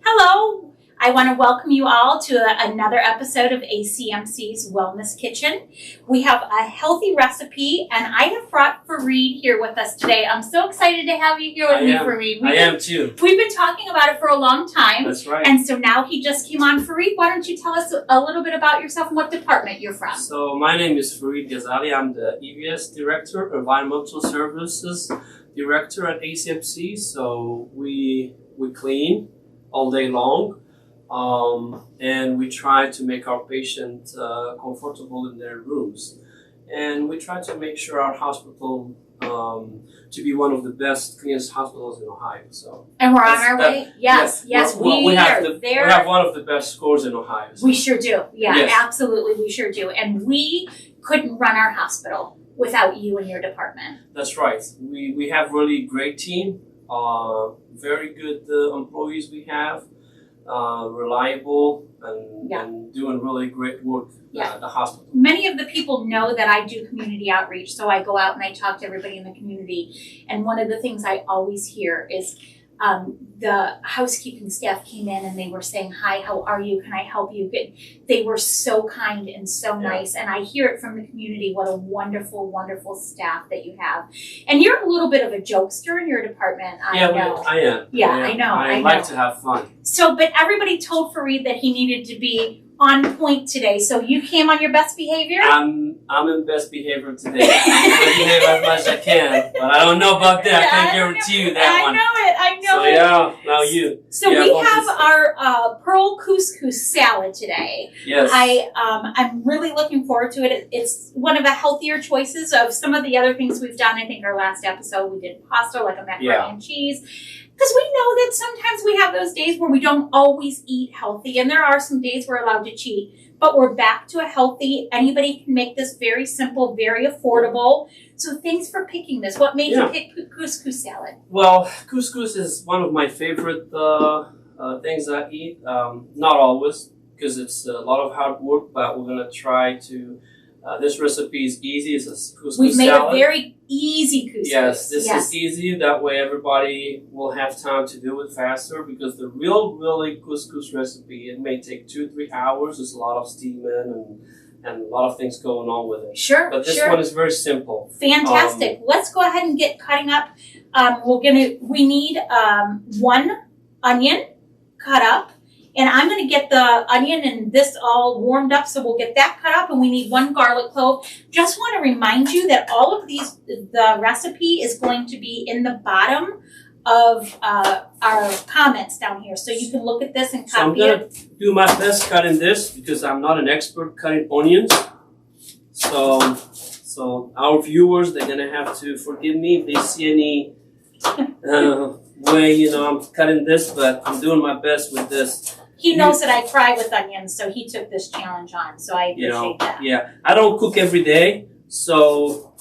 Hello! I want to welcome you all to another episode of ACMC's Wellness Kitchen. We have a healthy recipe, and I have brought Farid here with us today. I'm so excited to have you here with me, Farid. I am too. We've been talking about it for a long time. That's right. And so now he just came on. Farid, why don't you tell us a little bit about yourself and what department you're from? So my name is Farid Ghazali. I'm the EVS Director, Environmental Services Director at ACMC. So we clean all day long. And we try to make our patients comfortable in their rooms. And we try to make sure our hospital to be one of the best, cleanest hospitals in Ohio. So, and we're on our way? Yes, we have one of the best scores in Ohio. So. We sure do. Yeah, yes. Absolutely, we sure do. And we couldn't run our hospital without you and your department. That's right. We have really great team, very good employees we have. Reliable and doing really great work at the hospital. Many of the people know that I do community outreach, so I go out and I talk to everybody in the community. And one of the things I always hear is the housekeeping staff came in and they were saying, "Hi, how are you? Can I help you?" They were so kind and so nice. And I hear it from the community, what a wonderful, wonderful staff that you have. And you're a little bit of a jokester in your department, I know. I am. Yeah, I know. I like to have fun. So, but everybody told Farid that he needed to be on point today. So you came on your best behavior? I'm in best behavior today. I behave as much as I can, but I don't know about that. I can't guarantee you that one. I know it. So now you. So we have our pearl couscous salad today. Yes. I'm really looking forward to it. It's one of the healthier choices of some of the other things we've done. I think our last episode we did pasta, like a macaroni and cheese. Because we know that sometimes we have those days where we don't always eat healthy, and there are some days we're allowed to cheat, but we're back to a healthy. Anybody can make this very simple, very affordable. So thanks for picking this. What made you pick couscous salad? Well, couscous is one of my favorite things I eat. Not always, because it's a lot of hard work, but we're going to try to... this recipe is easy. It's a couscous We've made salad. a very easy couscous. Yes, this is easy. That way everybody will have time to do it faster, because the really couscous recipe, it may take 2-3 hours. There's a lot of steaming and a lot of things going on with it. Sure, but this one is very simple. Fantastic. Let's go ahead and get cutting up. We need 1 onion cut up. And I'm going to get the onion and this all warmed up, so we'll get that cut up. And we need 1 garlic clove. Just want to remind you that all of these, the recipe is going to be in the bottom of our comments down here. So you can look at this and copy it. So I'm going to do my best cutting this, because I'm not an expert cutting onions. So our viewers, they're going to have to forgive me if they see any way, I'm cutting this, but I'm doing my best with this. He knows that I fry with onions, so he took this challenge on. So I appreciate that. Yeah, I don't cook every day, so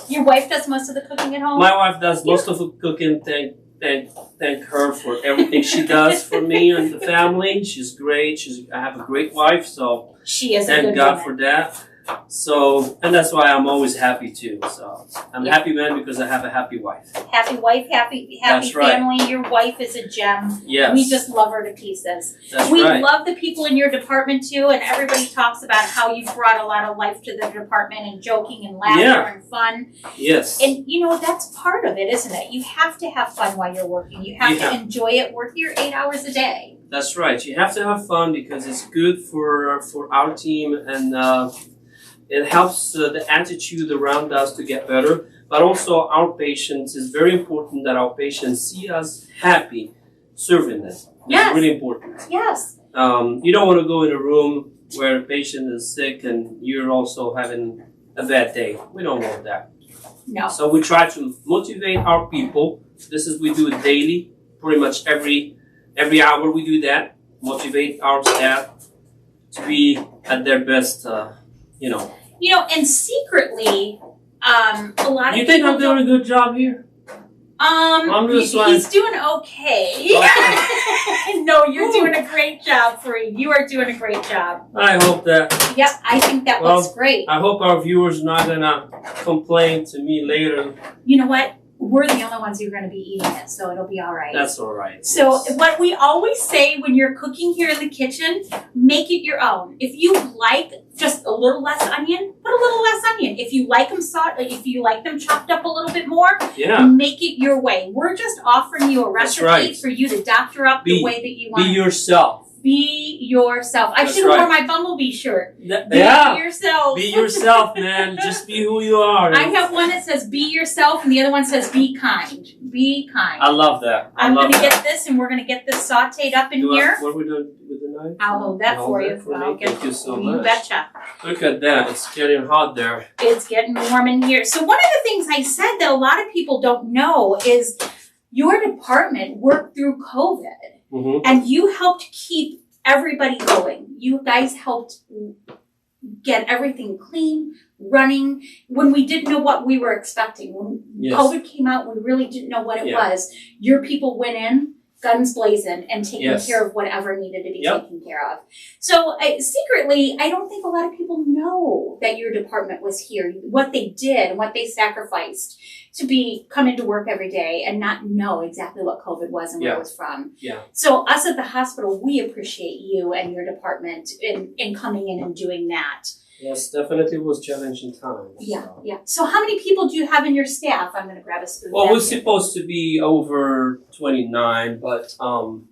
your wife does most of the cooking at home? My wife does most of the cooking. Thank her for everything she does for me and the family. She's great. I have a great wife, so she is. Thank God for that. So, and that's why I'm always happy too. So I'm a happy man because I have a happy wife. Happy wife, happy That's family. Right. Your wife is a gem. Yes. We just love her to pieces. We love the people in your department too, and everybody talks about how you've brought a lot of life to the department and joking and laughter and fun. Yes. And that's part of it, isn't it? You have to have fun while you're working. You have to enjoy it. Work your 8 hours a day. That's right. You have to have fun because it's good for our team, and it helps the attitude around us to get better, but also our patients. It's very important that our patients see us happy serving them. It's really important. Yes. You don't want to go in a room where a patient is sick and you're also having a bad day. We don't want that. No. So we try to motivate our people. We do it daily, pretty much every hour we do that. Motivate our staff to be at their best, and secretly, a lot of You think I'm doing a good job here? He's doing okay. No, you're doing a great job, Farid. You are doing a great job. I hope that. Yep, I think that looks great. I hope our viewers are not gonna complain to me later. You know what? we're the only ones who are going to be eating it, so it'll be all right. That's all right. So what we always say when you're cooking here in the kitchen, make it your own. If you like just a little less onion, put a little less onion. If you like them if you like them chopped up a little bit more, make it your way. We're just offering you a recipe for you to doctor up the way that you want. Be yourself. Be yourself. I should have worn my Bumblebee shirt. Be yourself. Be yourself, man. Just be who you are. I have one that says be yourself and the other one says be kind. Be kind. I love that. I'm going to get this and we're going to get this sauteed up in here. What are we doing with the knife? I'll hold that for you. Thank you so much. You betcha. Look at that. It's getting hot there. It's getting warm in here. So one of the things I said that a lot of people don't know is your department worked through COVID. Mm-hmm. And you helped keep everybody going. You guys helped get everything clean, running. When we didn't know what we were expecting, when COVID came out, we really didn't know what it was. Your people went in, guns blazing, and taking care of whatever needed to be taken care of. So secretly, I don't think a lot of people know that your department was here, what they did, what they sacrificed to come into work every day and not know exactly what COVID was and where it was from. Yeah. So us at the hospital, we appreciate you and your department in coming in and doing that. Yes, definitely was challenging times. Yeah, yeah. So how many people do you have in your staff? I'm going to grab a spoon. Well, we're supposed to be over 29, but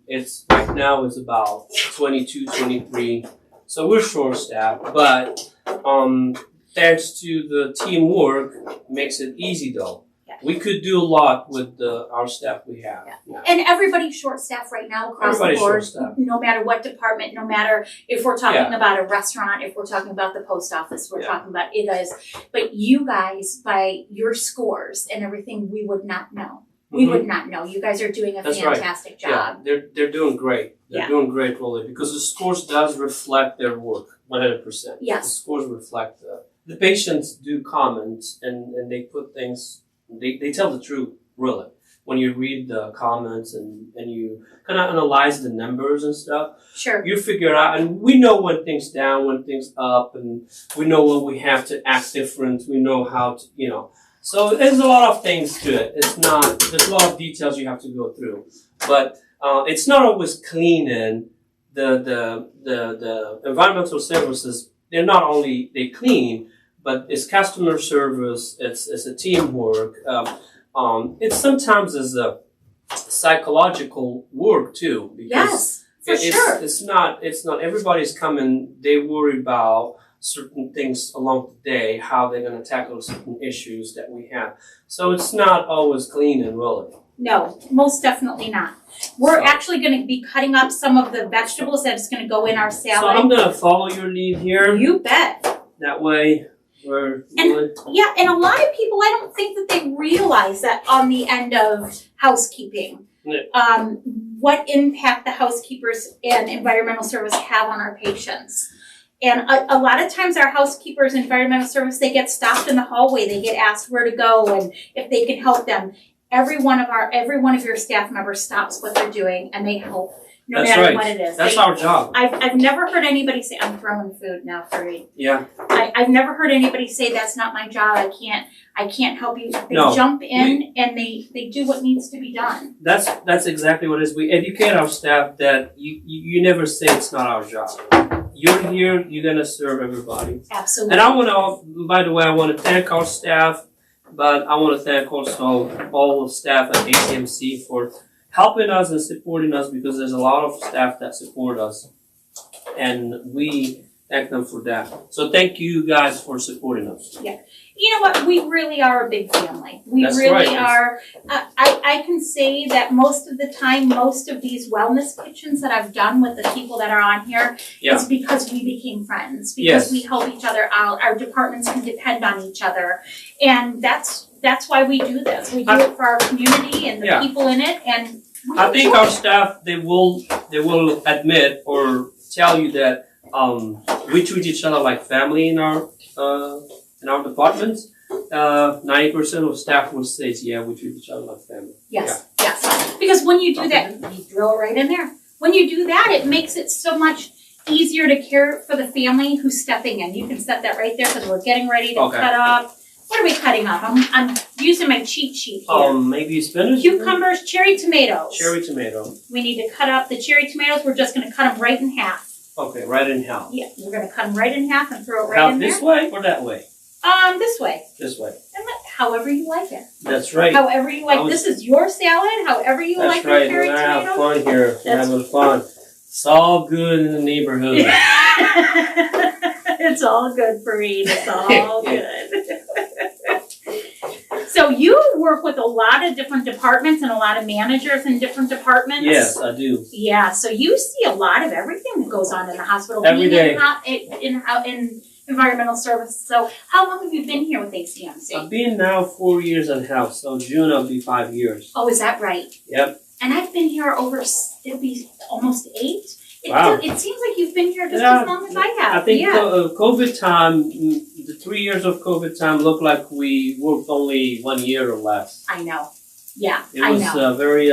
it's right now is about 22, 23. So we're short staffed, but thanks to the teamwork, makes it easy though. We could do a lot with our staff we have. Yeah. And everybody's short staffed right now across the board, no matter what department, no matter if we're talking about a restaurant, if we're talking about the post office, we're talking about it is. But you guys, by your scores and everything, we would not know. We would not know. You guys are doing a fantastic job. Yeah, they're doing great. They're doing great, really, because the scores does reflect their work 100%. Yes. The scores reflect the patients do comment and they put things. They tell the truth, really. When you read the comments and you kind of analyze the numbers and stuff, you figure out, and we know when things down, when things up, and we know when we have to act different. We know how to, So there's a lot of things to it. There's a lot of details you have to go through. But it's not always clean and the environmental services, they're not only, they clean, but it's customer service, it's a teamwork. It's sometimes as a psychological work too. Because it's not everybody's coming, they worry about certain things along the day, how they're going to tackle certain issues that we have. So it's not always clean and really. No, most definitely not. We're actually going to be cutting up some of the vegetables that's going to go in our salad. So I'm going to follow your lead here. You bet. That way we're good. Yeah, and a lot of people, I don't think that they realize that on the end of housekeeping, what impact the housekeepers and environmental service have on our patients. And a lot of times our housekeepers and environmental service, they get stopped in the hallway. They get asked where to go and if they can help them. Every one of your staff members stops what they're doing and they help. No matter what it is. That's our job. I've never heard anybody say, I'm throwing food now, Farid. Yeah. I've never heard anybody say, that's not my job. I can't help you. They jump in and they do what needs to be done. That's exactly what it is. We educate our staff that you never say it's not our job. You're here, you're going to serve everybody. Absolutely. And I want to thank our staff, but I want to thank also all the staff at ACMC for helping us and supporting us, because there's a lot of staff that support us, and we thank them for that. So thank you guys for supporting us. Yeah. You know what? We really are a big family. We really are. I can say that most of the time, most of these wellness kitchens that I've done with the people that are on here is because we became friends, because we help each other out. Our departments can depend on each other. And that's why we do this. We do it for our community and the people in it. And I think our staff, they will admit or tell you that we treat each other like family in our departments. 90% of staff will say, we treat each other like family. Yes. Because when you do that, you drill right in there. When you do that, it makes it so much easier to care for the family who's stepping in. You can set that right there because we're getting ready to cut up. What are we cutting up? I'm using my cheat sheet here. Maybe spinach? Cucumbers, cherry tomatoes. Cherry tomato. We need to cut up the cherry tomatoes. We're just going to cut them right in half. Okay, right in half. Yeah, we're going to cut them right in half and throw it right in there. This way or that way? This way. This way. And however you like it. That's right. However you like. This is your salad. However you like your cherry tomatoes. That's right. We're having fun here. We're having fun. It's all good in the neighborhood. It's all good, Farid. It's all good. So you work with a lot of different departments and a lot of managers in different departments. Yes, I do. Yeah, so you see a lot of everything that goes on in the hospital. Every day. In environmental services. So how long have you been here with ACMC? I've been now 4 years in house. So June I'll be 5 years. Oh, is that right? Yep. And I've been here it'll be almost 8. Wow. It seems like you've been here just as long as I have. I think COVID time, the 3 years of COVID time looked like we worked only 1 year or less. I know. Yeah, It was a very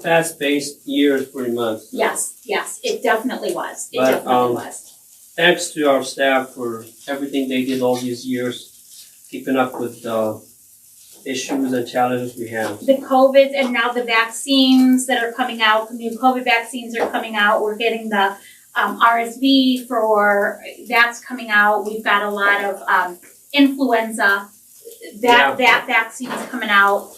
fast-paced years pretty much. Yes, it definitely was. It But, definitely was. Thanks to our staff for everything they did all these years, keeping up with the issues and challenges we have. The COVID and now the vaccines that are coming out, the new COVID vaccines are coming out. We're getting the RSV that's coming out. We've got a lot of influenza. That vaccine is coming out.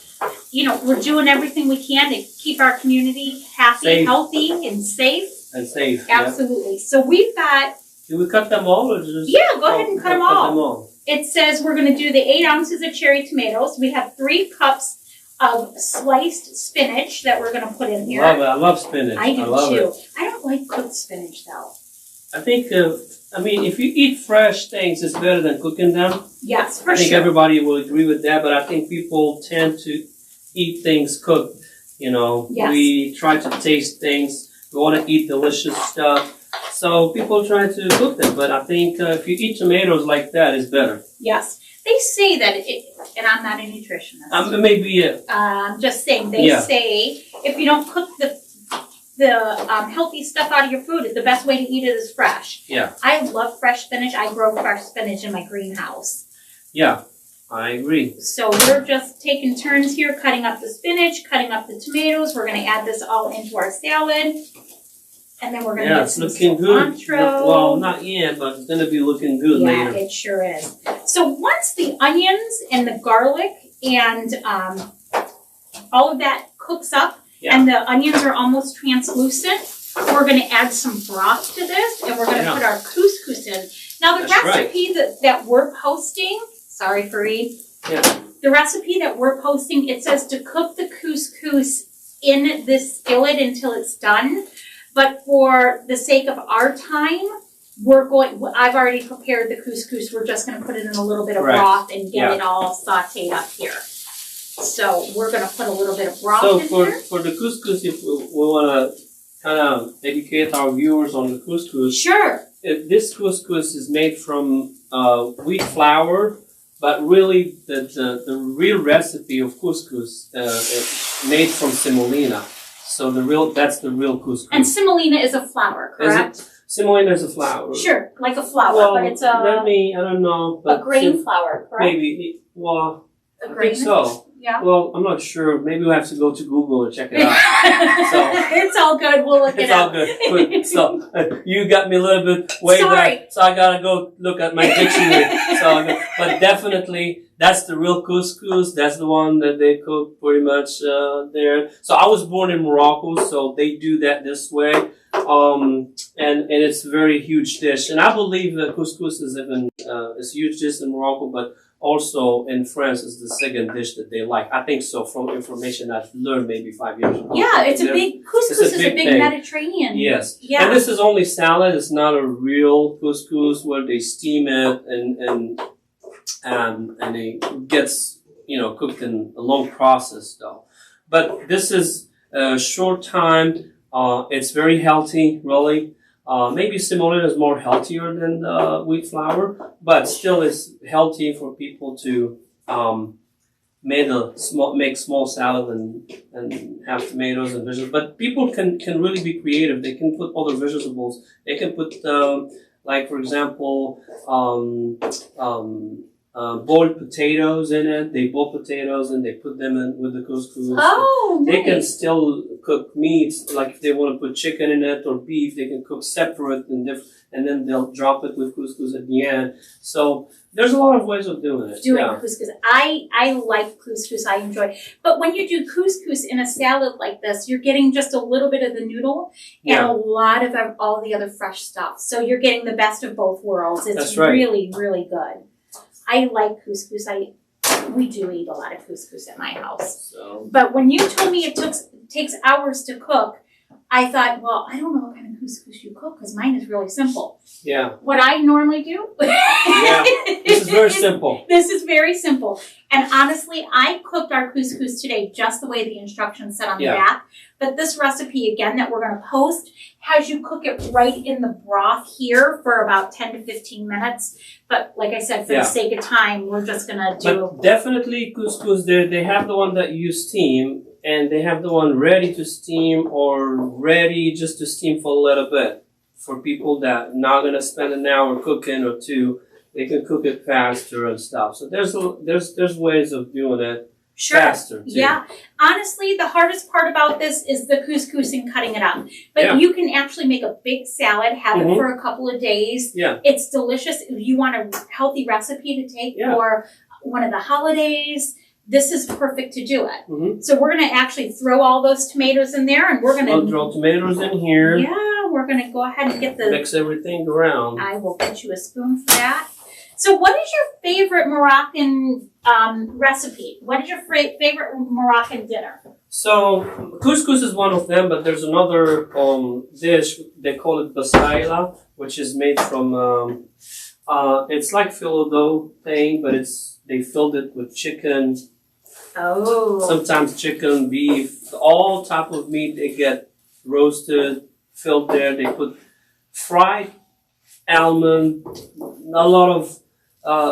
You know, we're doing everything we can to keep our community happy, healthy, and safe. Absolutely. Yep. So we've got. Do we cut them all or just? Yeah, go ahead and cut them all. It says we're going to do the 8 ounces of cherry tomatoes. We have 3 cups of sliced spinach that we're going to put in here. Love it. I love spinach. I do love too. It. I don't like cooked spinach though. I think, if you eat fresh things, it's better than cooking them. Yes, for I think sure. everybody will agree with that, but I think people tend to eat things cooked. You know, we try to taste things. We want to eat delicious stuff. So people try to cook them, but I think if you eat tomatoes like that, it's better. Yes. They say that and I'm not a nutritionist. Maybe it. I'm just saying, they say if you don't cook the healthy stuff out of your food, the best way to eat it is fresh. Yeah. I love fresh spinach. I grow fresh spinach in my greenhouse. Yeah, I agree. So we're just taking turns here, cutting up the spinach, cutting up the tomatoes. We're going to add this all into our salad. And then we're going to get some cilantro. Well, not yet, but it's going to be looking good later. Yeah, it sure is. So once the onions and the garlic and all of that cooks up and the onions are almost translucent, we're going to add some broth to this and we're going to put our couscous in. Now the recipe that we're posting, sorry Farid, the recipe that we're posting, it says to cook the couscous in this skillet until it's done. But for the sake of our time, I've already prepared the couscous. We're just going to put it in a little bit of broth and get it all sauteed up here. So we're going to put a little bit of broth in here. So for the couscous, if we want to kind of educate our viewers on the couscous. Sure. This couscous is made from wheat flour, but really the real recipe of couscous is made from semolina. So that's the real couscous. And semolina is a flour, correct? Semolina is a flour. Sure, like a flour, but it's I don't know. But a grain flour, correct? Maybe, I think so. Yeah. Well, I'm not sure. Maybe we'll have to go to Google and check it out. It's all good. We'll look it up. It's all good. So you got me a little bit way back. So I gotta go look at my dictionary. But definitely that's the real couscous. That's the one that they cook pretty much there. So I was born in Morocco, so they do that this way. And it's a very huge dish. And I believe that couscous is is a huge dish in Morocco, but also in France is the second dish that they like. I think so from information I've learned maybe 5 years ago. Yeah, couscous is a big Mediterranean. Yes. Yeah. And this is only salad. It's not a real couscous where they steam it and it gets, cooked in a long process though. But this is a short time. It's very healthy, really. Maybe semolina is more healthier than wheat flour, but still is healthy for people to make small salad and have tomatoes and vegetables. But people can really be creative. They can put other vegetables. They can put Like for example, boiled potatoes in it. They boil potatoes and they put them in with the couscous. Oh, nice. They can still cook meats, like if they want to put chicken in it or beef, they can cook separate and then they'll drop it with couscous at the end. So there's a lot of ways of doing it. Doing couscous. I like couscous. I enjoy. But when you do couscous in a salad like this, you're getting just a little bit of the noodle and a lot of all the other fresh stuff. So you're getting the best of both worlds. It's really, really good. I like couscous. We do eat a lot of couscous at my house. So. But when you told me it takes hours to cook, I thought, well, I don't know what kind of couscous you cook because mine is really simple. Yeah. What I normally do. This is very simple. This is very simple. And honestly, I cooked our couscous today just the way the instructions said on the back. But this recipe, again, that we're going to post, has you cook it right in the broth here for about 10 to 15 minutes. But like I said, for the sake of time, we're just going to do... But definitely couscous, they have the one that you steam, and they have the one ready to steam or ready just to steam for a little bit. For people that are not going to spend an hour cooking or two, they can cook it faster and stuff. So there's ways of doing it. Faster, too. Yeah. Honestly, the hardest part about this is the couscous and cutting it up. But you can actually make a big salad, have it for a couple of days. Yeah. It's delicious. If you want a healthy recipe to take for one of the holidays, this is perfect to do it. So we're going to actually throw all those tomatoes in there, and we're going to... throw tomatoes in here. Yeah, we're going to go ahead and get the... Mix everything around. I will get you a spoon for that. So what is your favorite Moroccan recipe? What is your favorite Moroccan dinner? So couscous is one of them, but there's another dish. They call it basaila, which is made from it's like phyllo dough thing, but they filled it with chicken. Oh. Sometimes chicken, beef, all type of meat. They get roasted, filled there. They put fried almond, a lot of.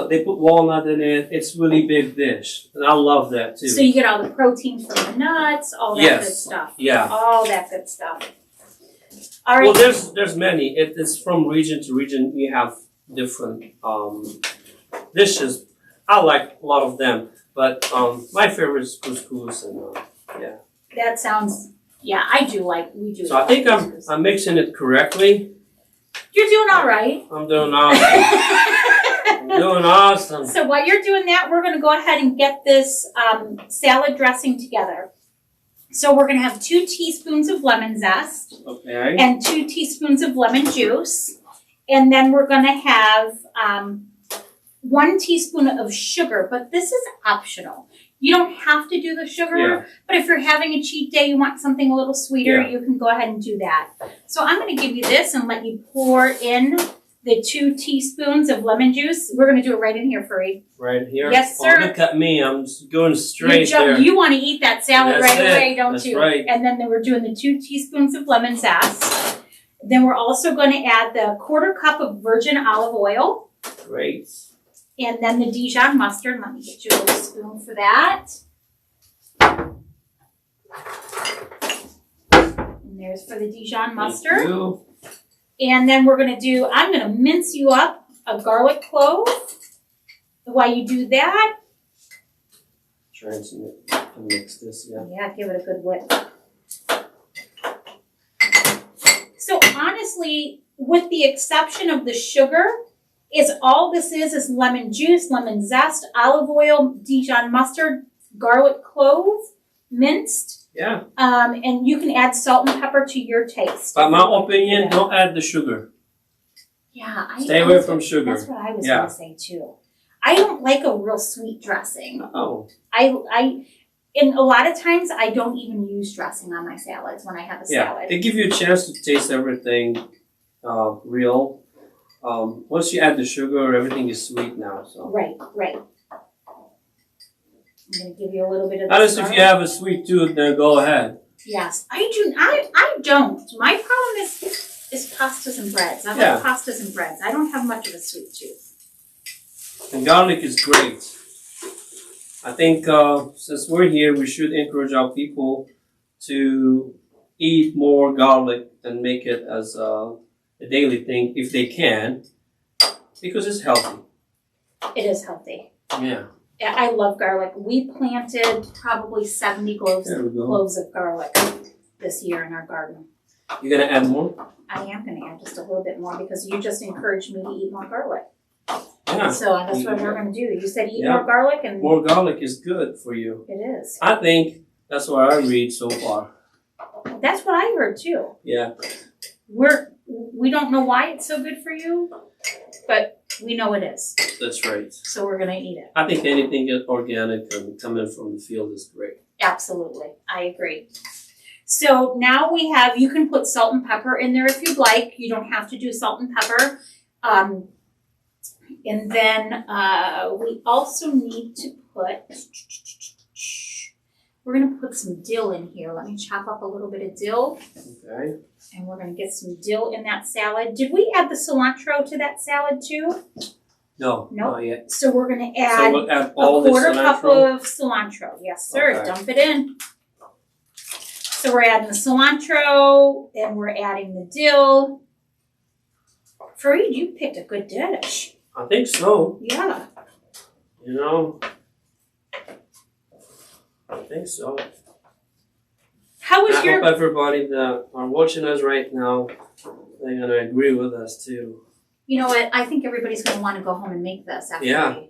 They put walnut in it. It's really big dish, and I love that too. So you get all the protein from the nuts, all that good stuff. Yeah, all that good stuff. All right. Well, there's many. It's from region to region. You have different dishes. I like a lot of them, but my favorite is couscous, and That sounds. Yeah, I do like. We do. So I think I'm mixing it correctly. You're doing all right. I'm doing awesome. Doing awesome. So while you're doing that, we're going to go ahead and get this salad dressing together. So we're going to have 2 teaspoons of lemon zest and 2 teaspoons of lemon juice. And then we're going to have 1 teaspoon of sugar, but this is optional. You don't have to do the sugar, but if you're having a cheat day, you want something a little sweeter, you can go ahead and do that. So I'm going to give you this and let you pour in the 2 teaspoons of lemon juice. We're going to do it right in here, Farid. Right here? Yes, sir. Oh, look at me. I'm just going straight there. You want to eat that salad right away, don't you? Right. And then we're doing the 2 teaspoons of lemon zest. Then we're also going to add the 1/4 cup of virgin olive oil. Great. And then the Dijon mustard. Let me get you a little spoon for that. And there's for the Dijon mustard. Thank you. And then I'm going to mince you up a garlic clove. While you do that. Trying to mix this, Yeah, give it a good whip. So honestly, with the exception of the sugar, all this is lemon juice, lemon zest, olive oil, Dijon mustard, garlic clove, minced. Yeah. And you can add salt and pepper to your taste. By my opinion, don't add the sugar. Yeah. Stay away from sugar. That's what I was going to say too. I don't like a real sweet dressing. Oh. And a lot of times I don't even use dressing on my salads when I have a salad. They give you a chance to taste everything real. Once you add the sugar, everything is sweet now. So. Right. I'm going to give you a little bit of Unless if you have a sweet tooth, then go ahead. Yes. I don't. My problem is pastas and breads. I like pastas and breads. I don't have much of a sweet tooth. And garlic is great. I think since we're here, we should encourage our people to eat more garlic and make it as a daily thing if they can, because it's healthy. It is healthy. Yeah. Yeah, I love garlic. We planted probably 70 cloves of garlic this year in our garden. You're gonna add more? I am going to add just a little bit more because you just encouraged me to eat more garlic. Yeah. So that's what we're going to do. You said eat more garlic, and more garlic is good for you. it is. I think that's what I read so far. That's what I heard too. Yeah. We don't know why it's so good for you, but we know it is. That's right. So we're going to eat it. I think anything organic and coming from the field is great. Absolutely. I agree. So now we have, you can put salt and pepper in there if you'd like. You don't have to do salt and pepper. And then we also need to put, we're going to put some dill in here. Let me chop up a little bit of dill. Okay. And we're going to get some dill in that salad. Did we add the cilantro to that salad too? No, Nope. not yet. So we're going to add, So we'll add all a quarter the cup cilantro? of cilantro. Yes, sir. Okay. Dump it in. So we're adding the cilantro and we're adding the dill. Farid, you picked a good dish. I think so. Yeah. You know, I think so. How was I your... hope everybody that are watching us right now, they're going to agree with us too. You know what? I think everybody's going to want to go home and make this, actually. Yeah.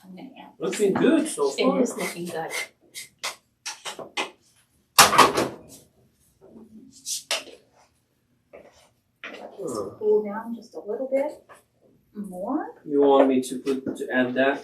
I'm going to add this. Looking good so far. It is looking good. Cool down just a little bit more. You want me to add that?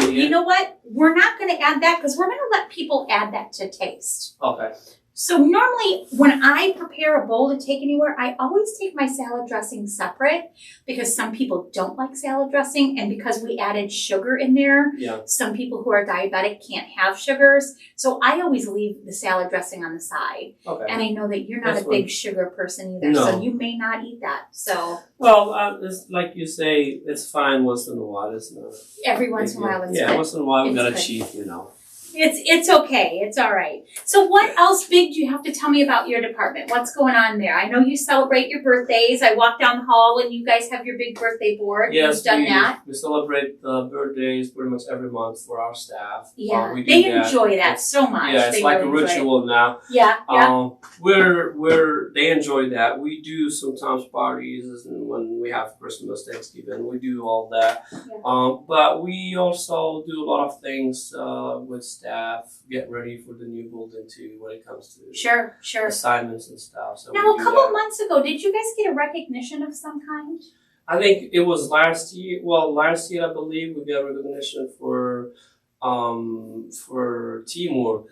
You know what? We're not going to add that because we're going to let people add that to taste. Okay. So normally when I prepare a bowl to take anywhere, I always take my salad dressing separate because some people don't like salad dressing, and because we added sugar in there, some people who are diabetic can't have sugars. So I always leave the salad dressing on the side. Okay. And I know that you're not a big sugar person either, No. so you may not eat that. So it's like you say, it's fine once in a while. It's not. every once in a while, it's good. Once in a while we It's gotta good. cheat, you know. It's okay. It's all right. So what else big do you have to tell me about your department? What's going on there? I know you celebrate your birthdays. I walk down the hall and you guys have your big birthday board. Yes, You've done that. We celebrate birthdays pretty much every month for our staff. Yeah, We do they that. enjoy that so much. Yeah, it's They like really a enjoy it. ritual now. Yeah, yeah. They enjoy that. We do sometimes parties, and when we have Christmas, Thanksgiving, we do all that. Yeah. But we also do a lot of things with staff, get ready for the new building too when it comes to Sure. assignments and stuff. So Now, a couple months ago, did you guys get a recognition of some kind? I think it was last year. Well, last year I believe we got recognition for teamwork.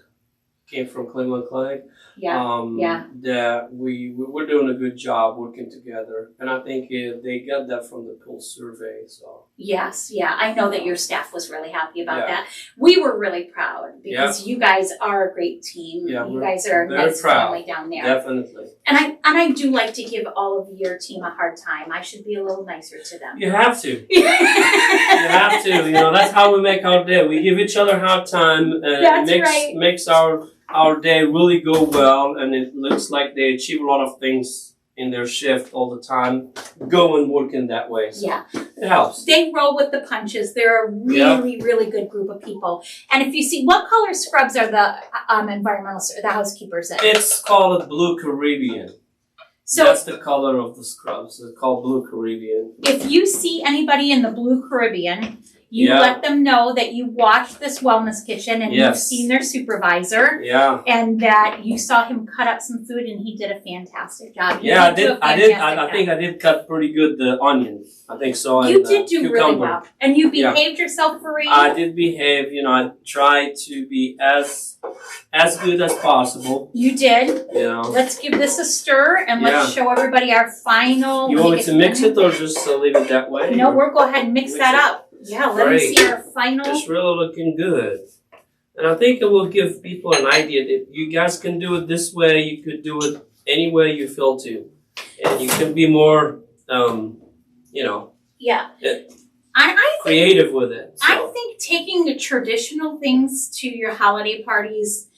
Came from Cleveland Clinic. That we were doing a good job working together, and I think they got that from the Pulse survey. So Yes, I know that your staff was really happy about that. We were really proud because you guys are a great team. You guys are a nice family down there. Definitely. And I do like to give all of your team a hard time. I should be a little nicer to them. You have to. You have to. You know, that's how we make our day. We give each other a hard time. That's right. Makes our day really go well, and it looks like they achieve a lot of things in their shift all the time, going working that way. So it helps. They roll with the punches. They're a really good group of people. And if you see, what color scrubs are the the housekeepers in? It's called Blue Caribbean. So that's the color of the scrubs. It's called Blue Caribbean. If you see anybody in the Blue Caribbean, you let them know that you watched this wellness kitchen and you've seen their supervisor. And that you saw him cut up some food and he did a fantastic job. I did. I think I did cut pretty good the onion. I think so. You did do really well. And you behaved yourself, Farid. I did behave. You know, I tried to be as good as possible. You did. You know. Let's give this a stir and let's show everybody our final. You want me to mix it or just leave it that way? No, we'll go ahead and mix that up. Yeah, let me see our final. It's really looking good. And I think it will give people an idea that you guys can do it this way. You could do it any way you feel to. And you can be more, creative with it. So. I think taking the traditional things to your holiday parties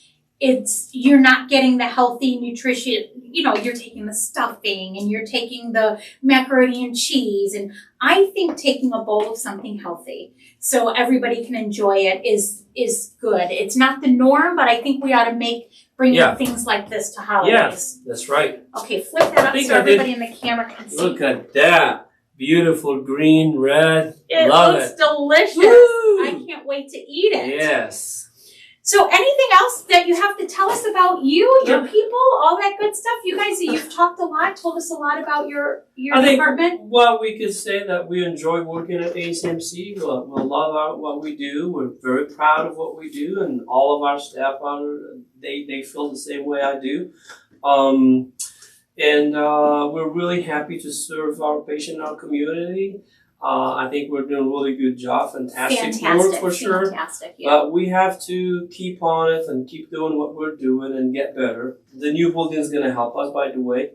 you're not getting the healthy nutrition. You know, you're taking the stuffing and you're taking the macaroni and cheese. And I think taking a bowl of something healthy so everybody can enjoy it is good. It's not the norm, but I think we ought to bring things like this to holidays. Yes, that's right. Okay, flip that up so everybody in the camera can see. Look at that. Beautiful green, red. It Love looks delicious. Woo! I can't wait to eat it. Yes. So anything else that you have to tell us about you, your people, all that good stuff? You guys, you've talked a lot, told us a lot about your department. Well, we could say that we enjoy working at ACMC. We love what we do. We're very proud of what we do, and all of our staff they feel the same way I do. And we're really happy to serve our patient in our community. I think we're doing a really good job. Fantastic work for sure. Fantastic, yeah. But we have to keep on it and keep doing what we're doing and get better. The new building is going to help us, by the way,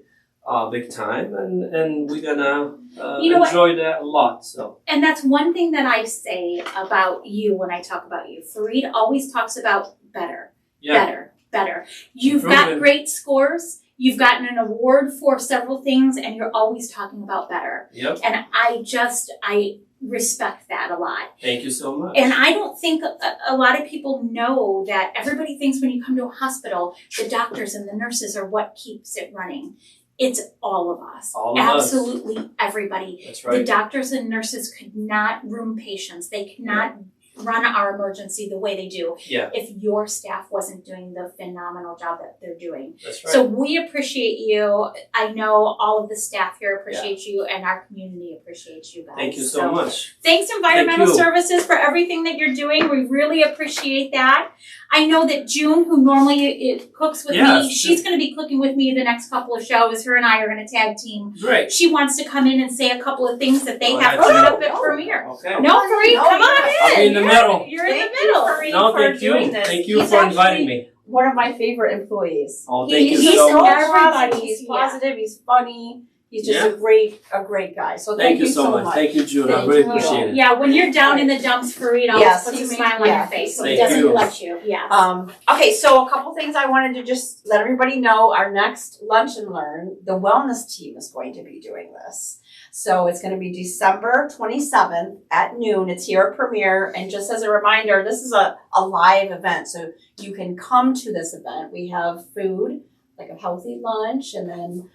big time. And we're going to enjoy that a lot. So. And that's one thing that I say about you when I talk about you. Farid always talks about better. Yeah. Better. You've got great scores. You've gotten an award for several things, and you're always talking about better. Yep. And I respect that a lot. Thank you so much. And I don't think a lot of people know that everybody thinks when you come to a hospital, the doctors and the nurses are what keeps it running. It's all of us. Absolutely everybody. That's right. The doctors and nurses could not room patients. They cannot run our emergency the way they do if your staff wasn't doing the phenomenal job that they're doing. That's right. So we appreciate you. I know all of the staff here appreciate you, and our community appreciates you guys. Thank you so much. Thanks, Environmental Services, for everything that you're doing. We really appreciate that. I know that June, who normally cooks with me, she's going to be cooking with me the next couple of shows. Her and I are going to tag team. Great. She wants to come in and say a couple of things that they have coming up at Premiere. Okay. No, Farid, come on in. I'll be in the middle. You're in the middle. No, thank you. Thank you for inviting me. One of my favorite employees. Oh, thank you so much. He's positive. He's funny. He's just a great guy. So thank you so much. Thank you, June. I really appreciate it. Yeah, when you're down in the dumps, Farid always puts a smile on your face. So he doesn't let you. Yeah. Okay, so a couple things I wanted to just let everybody know. Our next Lunch and Learn, the wellness team is going to be doing this. So it's going to be December 27th at noon. It's here at Premiere. And just as a reminder, this is a live event. So you can come to this event. We have food, like a healthy lunch, and then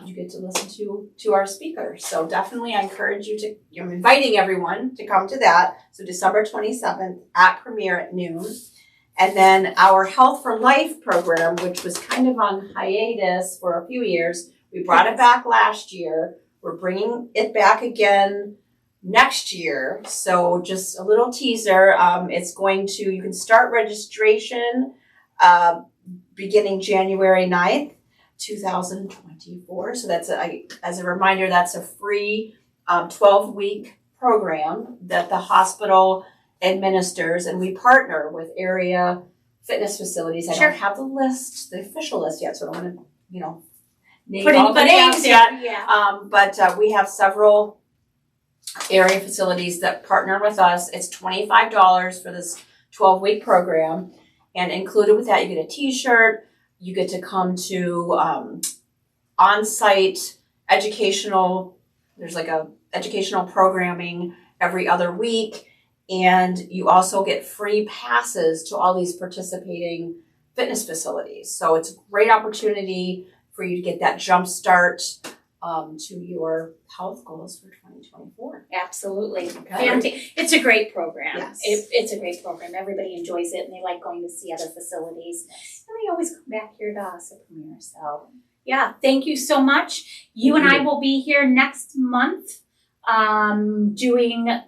you get to listen to our speakers. So definitely I encourage you to, I'm inviting everyone to come to that. So December 27th at Premiere at noon. And then our Health for Life program, which was kind of on hiatus for a few years, we brought it back last year. We're bringing it back again next year. So just a little teaser. You can start registration beginning January 9th, 2024. So that's as a reminder, that's a free 12-week program that the hospital administers, and we partner with area fitness facilities. I don't have the official list yet, so I don't want to, name all the names yet. But we have several area facilities that partner with us. It's $25 for this 12-week program, and included with that, you get a T-shirt. You get to come to on-site educational. There's like a educational programming every other week, and you also get free passes to all these participating fitness facilities. So it's a great opportunity for you to get that jump start to your health goals for 2024. Absolutely. Okay. It's a great program. Yes. It's a great program. Everybody enjoys it, and they like going to see other facilities. Yes. And they always come back here to us at Premiere. So, yeah, thank you so much. You and I will be here next month doing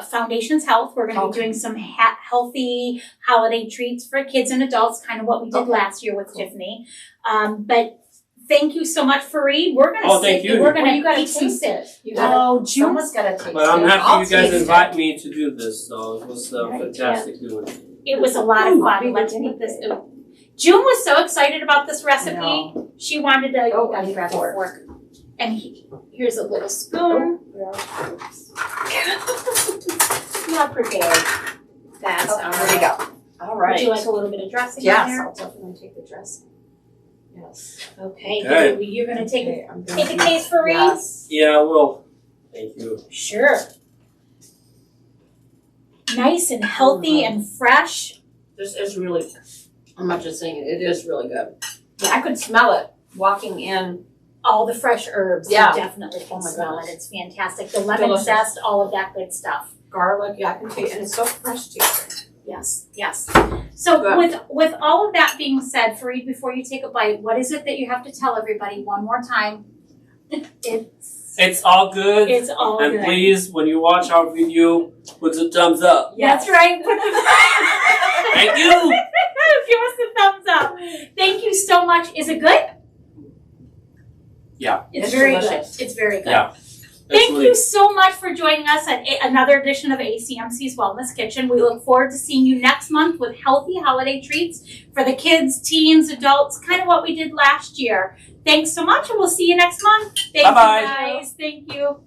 Foundations Health. We're going to be doing some healthy holiday treats for kids and adults, kind of what we did last year with Tiffany. But thank you so much, Farid. We're going to We're going to eat some it. Someone's got to taste it. But I'm happy you guys invite me to do this. So it was fantastic doing it. It was a lot of fun. Let's make this. June was so excited about this recipe. She wanted to grab a fork. And here's a little spoon. Not prepared. That's all right. There we go. All right. Would you like a little bit of dressing Yes, in there? I'll definitely take the dressing. Yes. Okay, Okay. you're gonna take Okay, I'm gonna take a do- taste for Reed? Yes. Yeah, well, thank you. Sure. Nice and healthy and fresh. This is really, I'm not just saying it, it is really good. Yeah, I could smell it walking in. All the fresh herbs. Yeah. You definitely can Oh my smell gosh. it. It's fantastic. The lemon Delicious. zest, all of that good stuff. Garlic, yeah, I can taste, and it's so fresh too. Yes, yes. So Good. with all of that being said, Farid, before you take a bite, what is it that you have to tell everybody one more time? It's all good. It's all And good. please, when you watch our video, put the thumbs up. That's right. Put Thank you. Give us a thumbs up. Thank you so much. Is it good? Yeah. It's It's very delicious. good. It's very good. Yeah. Thank Absolutely. you so much for joining us at another edition of ACMC's Wellness Kitchen. We look forward to seeing you next month with healthy holiday treats for the kids, teens, adults, kind of what we did last year. Thanks so much, and we'll see you next month. Thank Bye-bye. you guys. Thank you.